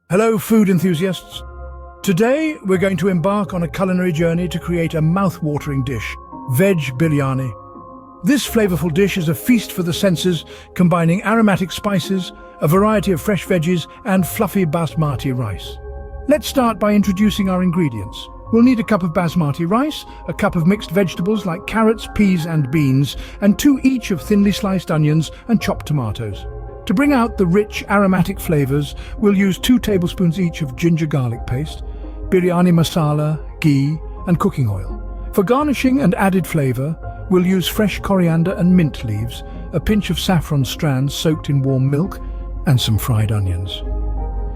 Hello, food enthusiasts. Today, we're going to embark on a culinary journey to create a mouth-watering dish, Veg Biryani. This flavorful dish is a feast for the senses, combining aromatic spices, a variety of fresh veggies, and fluffy basmati rice. Let's start by introducing our ingredients. We'll need a cup of basmati rice, a cup of mixed vegetables like carrots, peas, and beans, and 2 each of thinly sliced onions and chopped tomatoes. To bring out the rich aromatic flavors, we'll use 2 tablespoons each of ginger garlic paste, biryani masala, ghee, and cooking oil. For garnishing and added flavor, we'll use fresh coriander and mint leaves, a pinch of saffron strands soaked in warm milk, and some fried onions.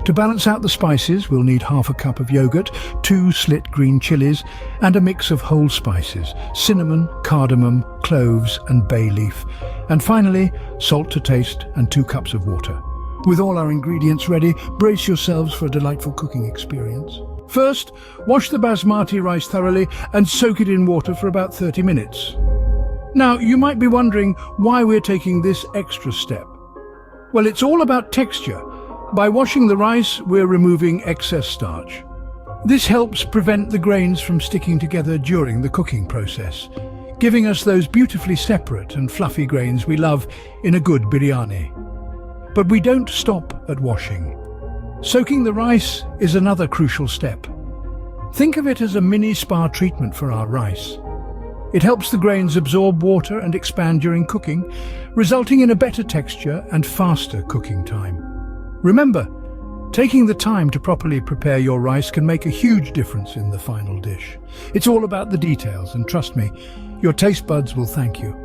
To balance out the spices, we'll need half a cup of yogurt, 2 slit green chilies, and a mix of whole spices, cinnamon, cardamom, cloves, and bay leaf. And finally, salt to taste and 2 cups of water. With all our ingredients ready, brace yourselves for a delightful cooking experience. First, wash the basmati rice thoroughly and soak it in water for about 30 minutes. Now, you might be wondering why we're taking this extra step. Well, it's all about texture. By washing the rice, we're removing excess starch. This helps prevent the grains from sticking together during the cooking process, giving us those beautifully separate and fluffy grains we love in a good biryani. But we don't stop at washing. Soaking the rice is another crucial step. Think of it as a mini spa treatment for our rice. It helps the grains absorb water and expand during cooking, resulting in a better texture and faster cooking time. Remember, taking the time to properly prepare your rice can make a huge difference in the final dish. It's all about the details, and trust me, your taste buds will thank you.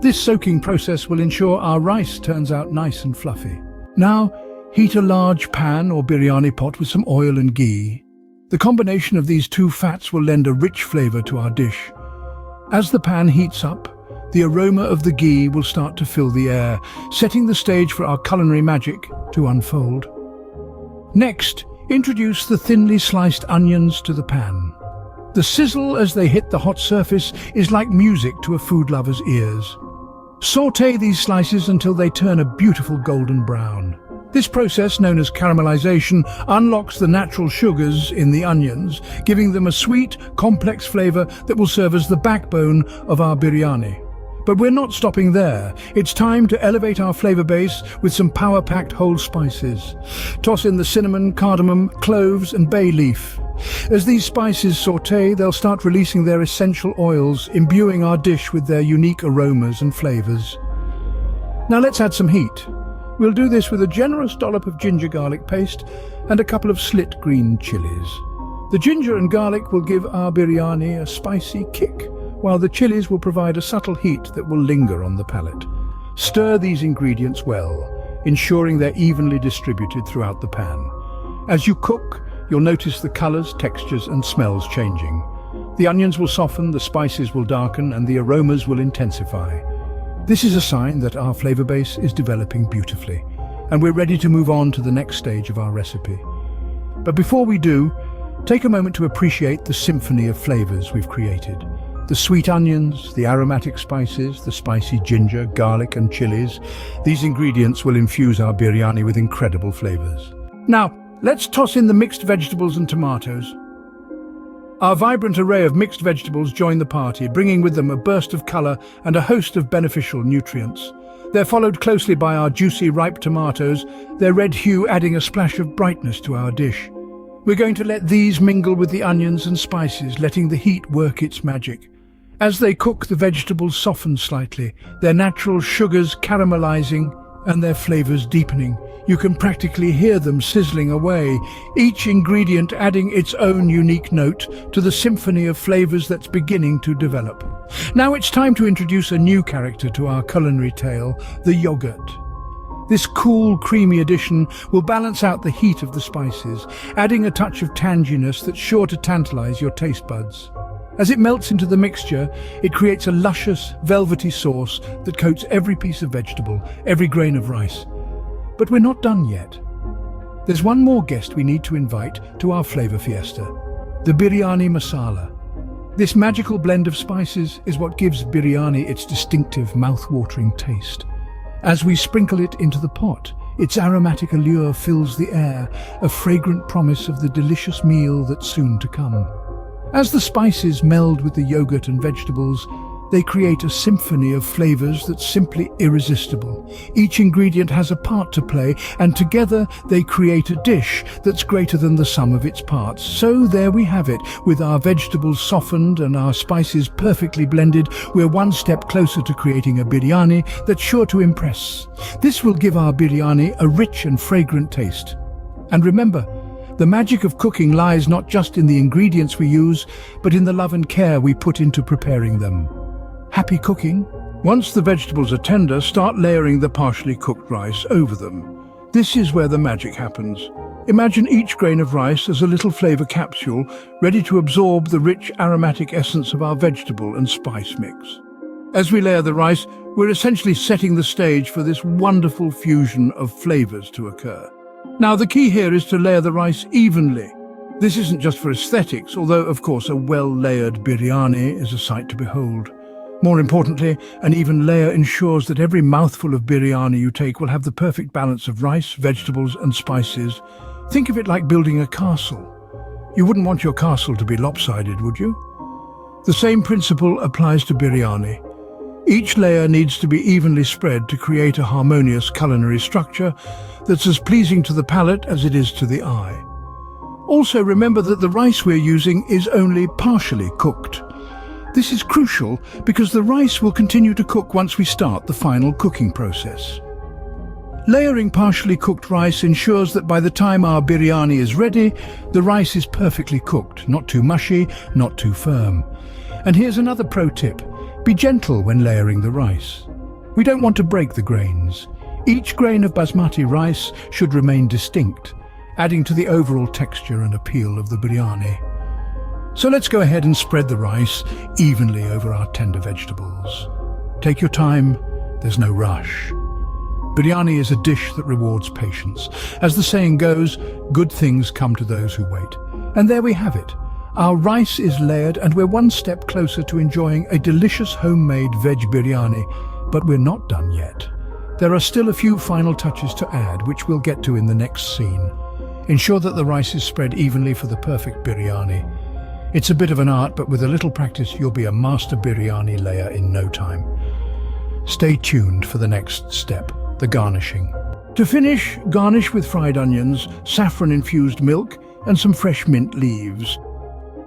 This soaking process will ensure our rice turns out nice and fluffy. Now, heat a large pan or biryani pot with some oil and ghee. The combination of these 2 fats will lend a rich flavor to our dish. As the pan heats up, the aroma of the ghee will start to fill the air, setting the stage for our culinary magic to unfold. Next, introduce the thinly sliced onions to the pan. The sizzle as they hit the hot surface is like music to a food lover's ears. Sauté these slices until they turn a beautiful golden brown. This process, known as caramelization, unlocks the natural sugars in the onions, giving them a sweet, complex flavor that will serve as the backbone of our biryani. But we're not stopping there. It's time to elevate our flavor base with some power-packed whole spices. Toss in the cinnamon, cardamom, cloves, and bay leaf. As these spices sauté, they'll start releasing their essential oils, imbuing our dish with their unique aromas and flavors. Now let's add some heat. We'll do this with a generous dollop of ginger garlic paste and a couple of slit green chilies. The ginger and garlic will give our biryani a spicy kick, while the chilies will provide a subtle heat that will linger on the palate. Stir these ingredients well, ensuring they're evenly distributed throughout the pan. As you cook, you'll notice the colors, textures, and smells changing. The onions will soften, the spices will darken, and the aromas will intensify. This is a sign that our flavor base is developing beautifully, and we're ready to move on to the next stage of our recipe. But before we do, take a moment to appreciate the symphony of flavors we've created. The sweet onions, the aromatic spices, the spicy ginger, garlic, and chilies. These ingredients will infuse our biryani with incredible flavors. Now, let's toss in the mixed vegetables and tomatoes. Our vibrant array of mixed vegetables join the party, bringing with them a burst of color and a host of beneficial nutrients. They're followed closely by our juicy, ripe tomatoes, their red hue adding a splash of brightness to our dish. We're going to let these mingle with the onions and spices, letting the heat work its magic. As they cook, the vegetables soften slightly, their natural sugars caramelizing and their flavors deepening. You can practically hear them sizzling away, each ingredient adding its own unique note to the symphony of flavors that's beginning to develop. Now it's time to introduce a new character to our culinary tale, the yogurt. This cool, creamy addition will balance out the heat of the spices, adding a touch of tanginess that's sure to tantalize your taste buds. As it melts into the mixture, it creates a luscious, velvety sauce that coats every piece of vegetable, every grain of rice. But we're not done yet. There's one more guest we need to invite to our flavor fiesta, the biryani masala. This magical blend of spices is what gives biryani its distinctive, mouth-watering taste. As we sprinkle it into the pot, Its aromatic allure fills the air, a fragrant promise of the delicious meal that's soon to come. As the spices meld with the yogurt and vegetables, they create a symphony of flavors that's simply irresistible. Each ingredient has a part to play, and together they create a dish that's greater than the sum of its parts. So there we have it. With our vegetables softened and our spices perfectly blended, we're one step closer to creating a biryani that's sure to impress. This will give our biryani a rich and fragrant taste. And remember, the magic of cooking lies not just in the ingredients we use, but in the love and care we put into preparing them. Happy cooking? Once the vegetables are tender, start layering the partially cooked rice over them. This is where the magic happens. Imagine each grain of rice as a little flavor capsule, ready to absorb the rich aromatic essence of our vegetable and spice mix. As we layer the rice, we're essentially setting the stage for this wonderful fusion of flavors to occur. Now, the key here is to layer the rice evenly. This isn't just for aesthetics, although, of course, a well-layered biryani is a sight to behold. More importantly, an even layer ensures that every mouthful of biryani you take will have the perfect balance of rice, vegetables, and spices. Think of it like building a castle. You wouldn't want your castle to be lopsided, would you? The same principle applies to biryani. Each layer needs to be evenly spread to create a harmonious culinary structure that's as pleasing to the palate as it is to the eye. Also, remember that the rice we're using is only partially cooked. This is crucial because the rice will continue to cook once we start the final cooking process. Layering partially cooked rice ensures that by the time our biryani is ready, the rice is perfectly cooked, not too mushy, not too firm. And here's another pro tip. Be gentle when layering the rice. We don't want to break the grains. Each grain of basmati rice should remain distinct, adding to the overall texture and appeal of the biryani. So let's go ahead and spread the rice evenly over our tender vegetables. Take your time, there's no rush. Biryani is a dish that rewards patience. As the saying goes, good things come to those who wait. And there we have it. Our rice is layered and we're one step closer to enjoying a delicious homemade veg biryani. But we're not done yet. There are still a few final touches to add, which we'll get to in the next scene. Ensure that the rice is spread evenly for the perfect biryani. It's a bit of an art, but with a little practice, you'll be a master biryani layer in no time. Stay tuned for the next step, the garnishing. To finish, garnish with fried onions, saffron-infused milk, and some fresh mint leaves.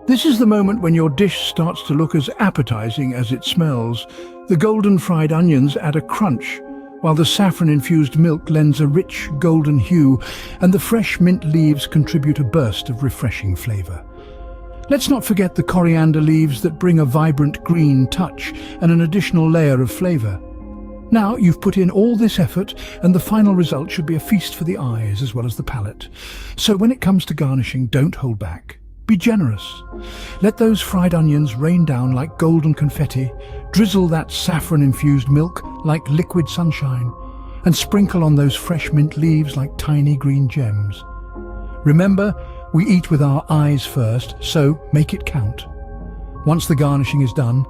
This is the moment when your dish starts to look as appetizing as it smells. The golden fried onions add a crunch, while the saffron-infused milk lends a rich golden hue, and the fresh mint leaves contribute a burst of refreshing flavor. Let's not forget the coriander leaves that bring a vibrant green touch and an additional layer of flavor. Now you've put in all this effort, and the final result should be a feast for the eyes as well as the palate. So when it comes to garnishing, don't hold back. Be generous. Let those fried onions rain down like golden confetti, drizzle that saffron-infused milk like liquid sunshine, and sprinkle on those fresh mint leaves like tiny green gems. Remember, we eat with our eyes first, so make it count. Once the garnishing is done,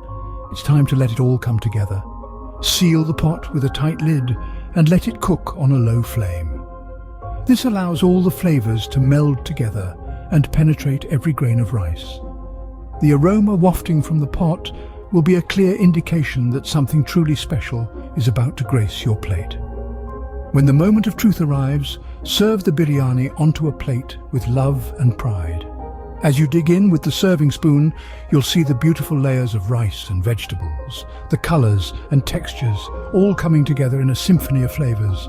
it's time to let it all come together. Seal the pot with a tight lid and let it cook on a low flame. This allows all the flavors to meld together and penetrate every grain of rice. The aroma wafting from the pot will be a clear indication that something truly special is about to grace your plate. When the moment of truth arrives, serve the biryani onto a plate with love and pride. As you dig in with the serving spoon, you'll see the beautiful layers of rice and vegetables, the colors and textures, all coming together in a symphony of flavors.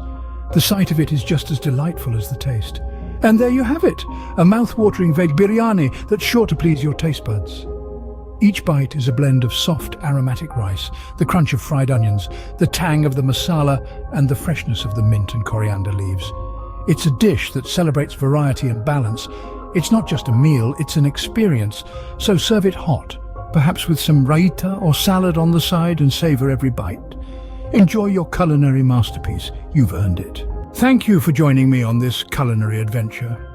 The sight of it is just as delightful as the taste. And there you have it, a mouth-watering veg biryani that's sure to please your taste buds. Each bite is a blend of soft, aromatic rice, the crunch of fried onions, the tang of the masala, and the freshness of the mint and coriander leaves. It's a dish that celebrates variety and balance. It's not just a meal, it's an experience. So serve it hot, perhaps with some raita or salad on the side, and savor every bite. Enjoy your culinary masterpiece. You've earned it. Thank you for joining me on this culinary adventure.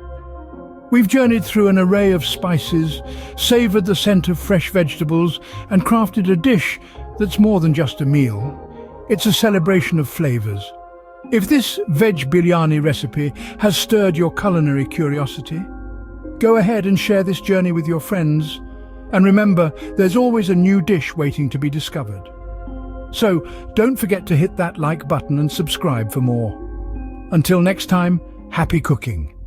We've journeyed through an array of spices, savored the scent of fresh vegetables, and crafted a dish that's more than just a meal. It's a celebration of flavors, If this veg biryani recipe has stirred your culinary curiosity, go ahead and share this journey with your friends. And remember, there's always a new dish waiting to be discovered. So don't forget to hit that like button and subscribe for more. Until next time, happy cooking.